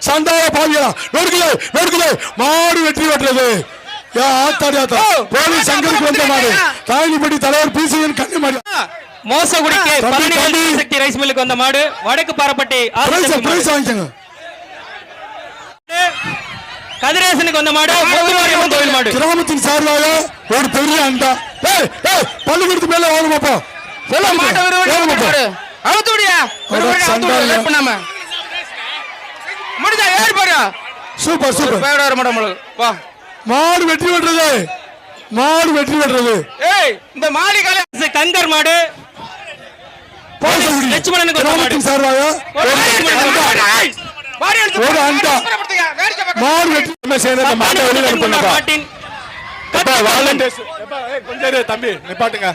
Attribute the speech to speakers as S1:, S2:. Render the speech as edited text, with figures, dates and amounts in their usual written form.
S1: சண்டால பாவியா நொறுக்குது மாடு வெற்றி பெற்றது. போலீஸ் சங்கருக்கு வந்த மாடு தாய்நிபடி தலைவர் பிசிஎன் கன்னிமாடி.
S2: மோசகுடிக்கு பழனி சக்தி ரைஸ் மில்லுக்கு வந்த மாடு. வடக்கு பாரப்பட்டி கதிரேசனுக்கு வந்த மாடு. கோவில் மாடு.
S1: கிராமத்தின் சார்பாக ஒரு பெரிய அண்டா. பள்ளிக்கூடத்து மேல வாங்கப்பா. Super super. மாடு வெற்றி பெற்றது. மாடு வெற்றி பெற்றது.
S2: இந்த மாடு கங்கர் மாடு.
S1: கிராமத்தின் சார்பாக ஒரு அண்டா. மாடு வெற்றி தம்பி நிப்பாட்டுங்க.